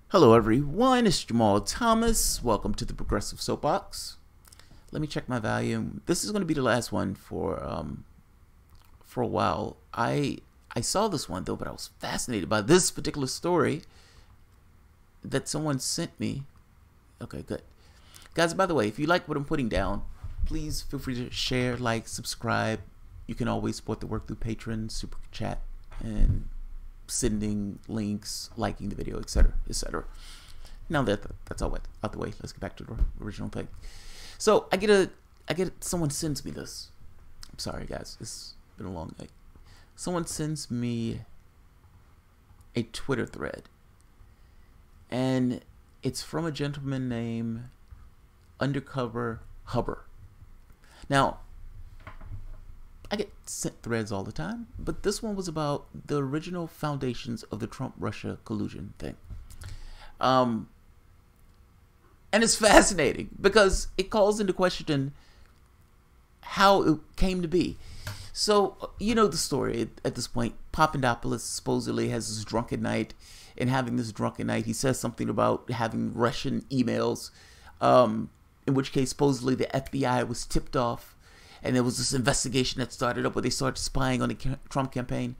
Hello everyone, it's Jamal Thomas. Welcome to the Progressive Soapbox. Let me check my volume. This is going to be the last one for a while. I saw this one though, but I was fascinated by this particular story that someone sent me. Okay, good. Guys, by the way, if you like what I'm putting down, please feel free to share, like, subscribe. You can always support the work through Patreon, Super Chat, and sending links, liking the video, etc., etc. Now that that's all out the way, let's get back to the original thing. So I get someone sends me this. I'm sorry guys, it's been a long night. Someone sends me a Twitter thread, and it's from a gentleman named Undercover Hubber. Now, I get sent threads all the time, but this one was about the original foundations of the Trump-Russia collusion thing. And it's fascinating because it calls into question how it came to be. So, you know the story at this point. Papadopoulos supposedly has this drunken night, and having this drunken night, he says something about having Russian emails, in which case supposedly the FBI was tipped off. And there was this investigation that started up where they started spying on the Trump campaign.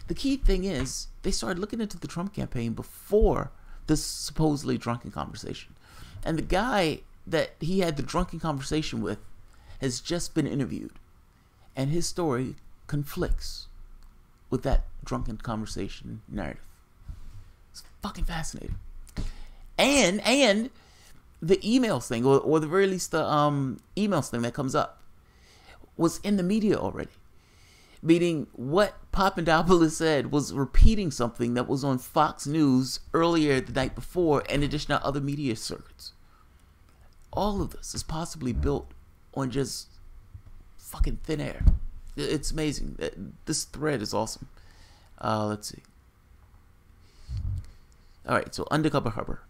The key thing is they started looking into the Trump campaign before this supposedly drunken conversation. And the guy that he had the drunken conversation with has just been interviewed. And his story conflicts with that drunken conversation narrative. It's fucking fascinating. And the emails thing, or the very least the emails thing that comes up, was in the media already. Meaning what Papadopoulos said was repeating something that was on Fox News earlier the night before, in addition to other media circuits. All of this is possibly built on just fucking thin air. It's amazing. This thread is awesome. Let's see. Alright, so Undercover Hubber.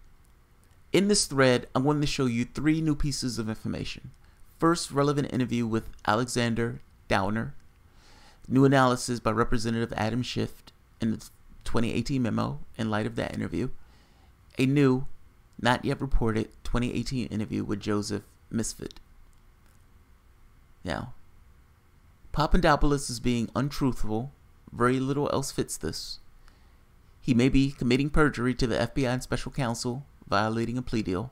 In this thread, I'm going to show you 3 new pieces of information. First, relevant interview with Alexander Downer. New analysis by Representative Adam Schiff in the 2018 memo in light of that interview. A new, not yet reported, 2018 interview with Joseph Misfit. Now, Papadopoulos is being untruthful. Very little else fits this. He may be committing perjury to the FBI and special counsel, violating a plea deal.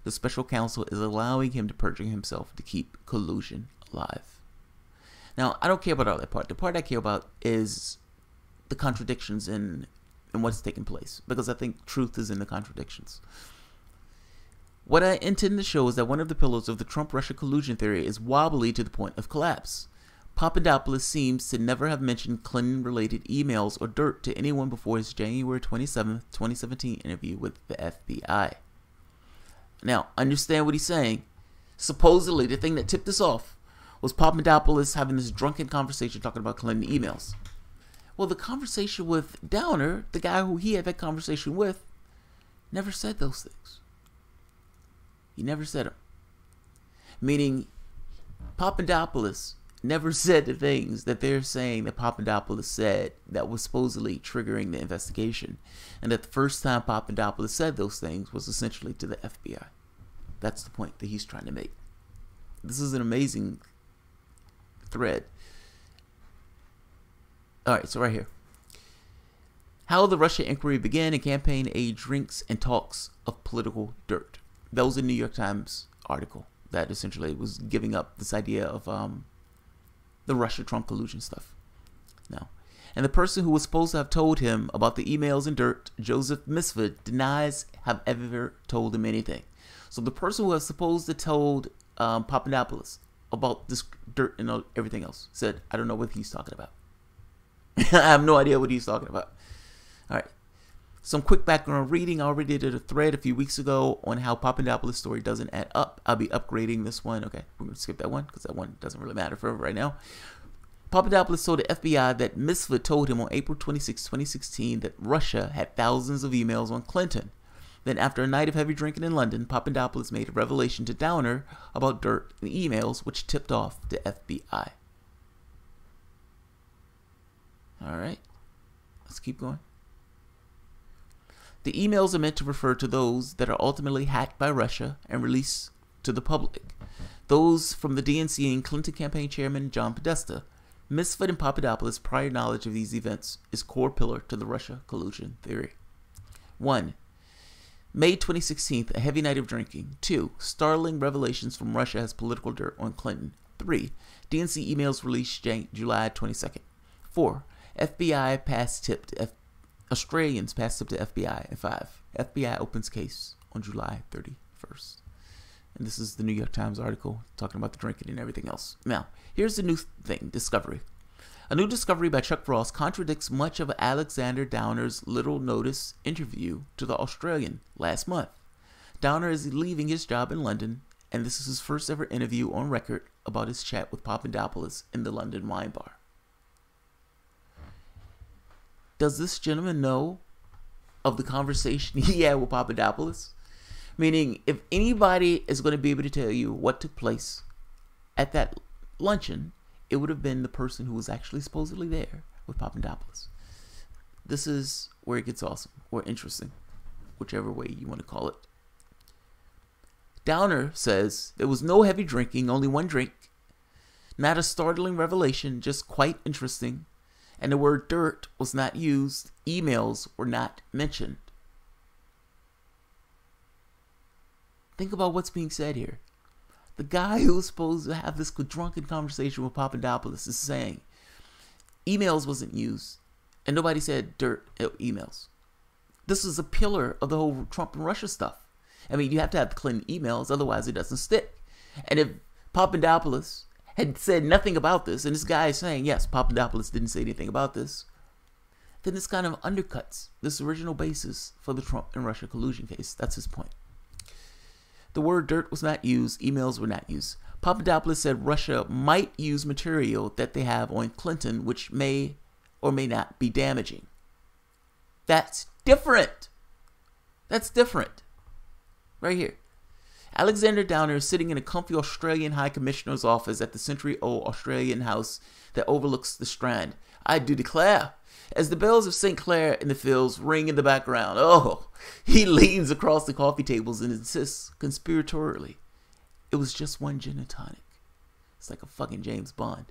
The special counsel is allowing him to perjure himself to keep collusion alive. Now, I don't care about all that part. The part I care about is the contradictions in what's taking place, because I think truth is in the contradictions. What I intend to show is that one of the pillars of the Trump-Russia collusion theory is wobbly to the point of collapse. Papadopoulos seems to never have mentioned Clinton-related emails or dirt to anyone before his January 27, 2017 interview with the FBI. Now, understand what he's saying. Supposedly, the thing that tipped us off was Papadopoulos having this drunken conversation talking about Clinton emails. Well, the conversation with Downer, the guy who he had that conversation with, never said those things. He never said them. Meaning, Papadopoulos never said the things that they're saying that Papadopoulos said that was supposedly triggering the investigation. And that the first time Papadopoulos said those things was essentially to the FBI. That's the point that he's trying to make. This is an amazing thread. Alright, so right here. How the Russia inquiry began and campaign aid drinks and talks of political dirt. That was a New York Times article that essentially was giving up this idea of the Russia-Trump collusion stuff. Now, and the person who was supposed to have told him about the emails and dirt, Joseph Misfit, denies have ever told him anything. So the person who was supposed to told Papadopoulos about this dirt and everything else said, I don't know what he's talking about. I have no idea what he's talking about. All right. Some quick background reading. I already did a thread a few weeks ago on how Papadopoulos' story doesn't add up. I'll be upgrading this one. Okay, we're going to skip that one because that one doesn't really matter for right now. Papadopoulos told the FBI that Misfit told him on April 26, 2016 that Russia had thousands of emails on Clinton. Then after a night of heavy drinking in London, Papadopoulos made a revelation to Downer about dirt and emails which tipped off the FBI. Alright, let's keep going. The emails are meant to refer to those that are ultimately hacked by Russia and released to the public. Those from the DNC and Clinton campaign chairman John Podesta. Misfit and Papadopoulos' prior knowledge of these events is core pillar to the Russia collusion theory. 1. May 2016, a heavy night of drinking. 2. Startling revelations from Russia has political dirt on Clinton. 3. DNC emails released July 22nd. 4. FBI pass tip to Australians pass tip to FBI. And 5. FBI opens case on July 31st. And this is the New York Times article talking about the drinking and everything else. Now, here's the new thing, discovery. A new discovery by Chuck Ross contradicts much of Alexander Downer's Little Notice interview to the Australian last month. Downer is leaving his job in London, and this is his first ever interview on record about his chat with Papadopoulos in the London wine bar. Does this gentleman know of the conversation he had with Papadopoulos? Meaning, if anybody is going to be able to tell you what took place at that luncheon, it would have been the person who was actually supposedly there with Papadopoulos. This is where it gets awesome, or interesting, whichever way you want to call it. Downer says there was no heavy drinking, only one drink. Not a startling revelation, just quite interesting. And the word dirt was not used. Emails were not mentioned. Think about what's being said here. The guy who was supposed to have this drunken conversation with Papadopoulos is saying emails wasn't used, and nobody said dirt emails. This is a pillar of the whole Trump and Russia stuff. I mean, you have to have the Clinton emails, otherwise it doesn't stick. And if Papadopoulos had said nothing about this, and this guy is saying, yes, Papadopoulos didn't say anything about this, then this kind of undercuts this original basis for the Trump and Russia collusion case. That's his point. The word dirt was not used. Emails were not used. Papadopoulos said Russia might use material that they have on Clinton, which may or may not be damaging. That's different. That's different. Right here. Alexander Downer is sitting in a comfy Australian High Commissioner's office at the century-old Australian house that overlooks the Strand. I do declare, as the bells of St. Clair in the fields ring in the background, oh, he leans across the coffee tables and insists conspiratorially, it was just one gin and tonic. It's like a fucking James Bond.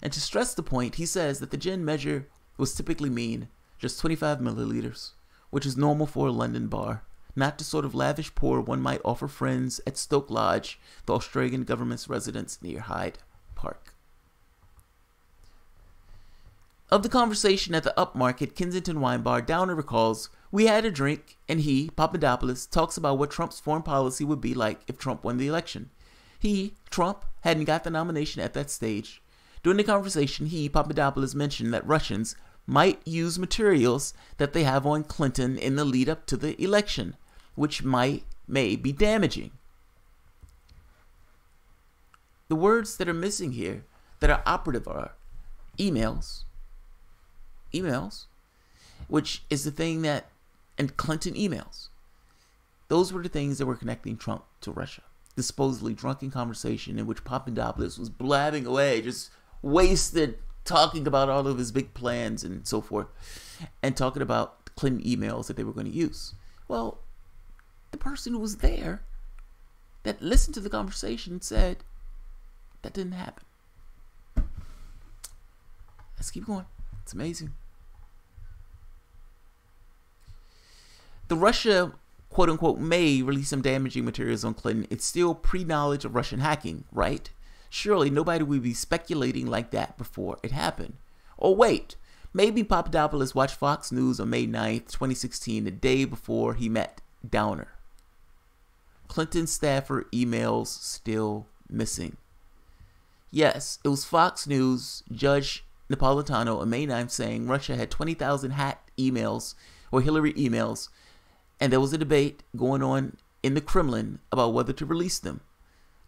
And to stress the point, he says that the gin measure was typically mean just 25 milliliters, which is normal for a London bar, not the sort of lavish pour one might offer friends at Stoke Lodge, the Australian government's residence near Hyde Park. Of the conversation at the upmarket Kensington wine bar, Downer recalls, we had a drink, and he, Papadopoulos, talks about what Trump's foreign policy would be like if Trump won the election. He, Trump, hadn't got the nomination at that stage. During the conversation, he, Papadopoulos, mentioned that Russians might use materials that they have on Clinton in the lead up to the election, which may be damaging. The words that are missing here, that are operative, are emails, which is the thing that, and Clinton emails. Those were the things that were connecting Trump to Russia. The supposedly drunken conversation in which Papadopoulos was blabbing away, just wasted, talking about all of his big plans and so forth, and talking about Clinton emails that they were going to use. Well, the person who was there that listened to the conversation said that didn't happen. Let's keep going. It's amazing. The Russia, quote unquote, may release some damaging materials on Clinton. It's still pre-knowledge of Russian hacking, right? Surely nobody would be speculating like that before it happened. Or wait, maybe Papadopoulos watched Fox News on May 9th, 2016, the day before he met Downer. Clinton staffer emails still missing. Yes, it was Fox News Judge Napolitano on May 9th saying Russia had 20,000 hacked emails or Hillary emails, and there was a debate going on in the Kremlin about whether to release them.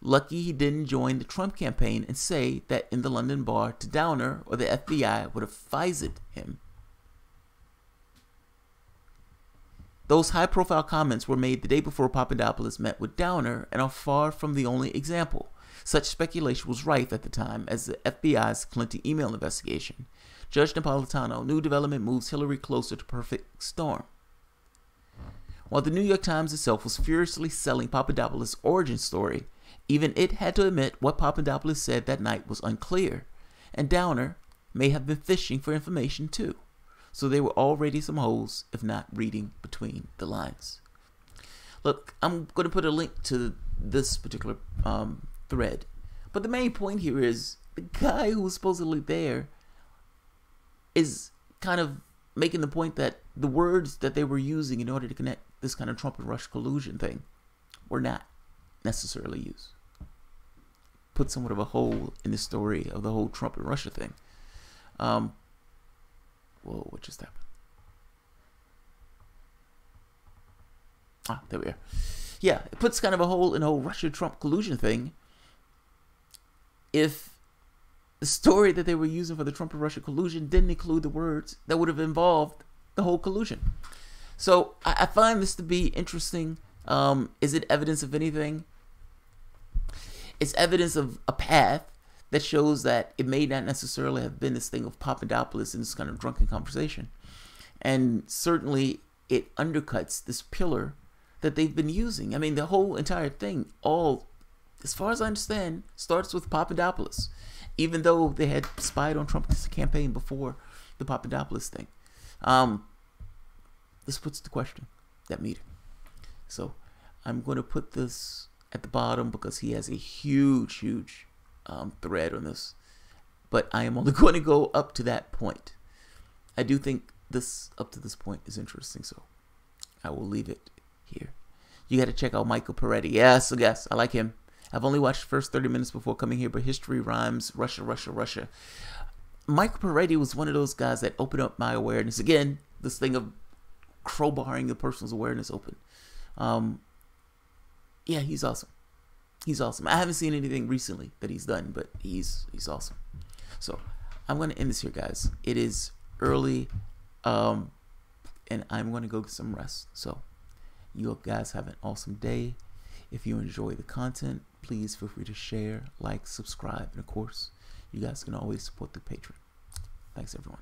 Lucky he didn't join the Trump campaign and say that in the London bar to Downer, or the FBI would have FISA'd him. Those high-profile comments were made the day before Papadopoulos met with Downer and are far from the only example. Such speculation was rife at the time as the FBI's Clinton email investigation. Judge Napolitano, new development moves Hillary closer to perfect storm. While the New York Times itself was furiously selling Papadopoulos' origin story, even it had to admit what Papadopoulos said that night was unclear, and Downer may have been fishing for information too. So there were already some holes, if not reading between the lines. Look, I'm going to put a link to this particular thread, but the main point here is the guy who was supposedly there is kind of making the point that the words that they were using in order to connect this kind of Trump and Russia collusion thing were not necessarily used. Put somewhat of a hole in the story of the whole Trump and Russia thing. Whoa, what just happened? Ah, there we are. Yeah, it puts kind of a hole in the whole Russia-Trump collusion thing. If the story that they were using for the Trump and Russia collusion didn't include the words that would have involved the whole collusion. So I find this to be interesting. Is it evidence of anything? It's evidence of a path that shows that it may not necessarily have been this thing of Papadopoulos in this kind of drunken conversation. And certainly it undercuts this pillar that they've been using. I mean, the whole entire thing, all, as far as I understand, starts with Papadopoulos. Even though they had spied on Trump's campaign before the Papadopoulos thing. This puts the question, that meeting. So I'm going to put this at the bottom because he has a huge thread on this. But I am only going to go up to that point. I do think this, up to this point, is interesting, so I will leave it here. You got to check out Michael Peretti. Yes, I like him. I've only watched the first 30 minutes before coming here, but history rhymes, Russia, Russia, Russia. Michael Peretti was one of those guys that opened up my awareness. Again, this thing of crowbarring the person's awareness open. Yeah, he's awesome. He's awesome. I haven't seen anything recently that he's done, but he's awesome. So I'm going to end this here, guys. It is early, and I'm going to go get some rest. So you guys have an awesome day. If you enjoy the content, please feel free to share, like, subscribe, and of course, you guys can always support the Patreon. Thanks, everyone.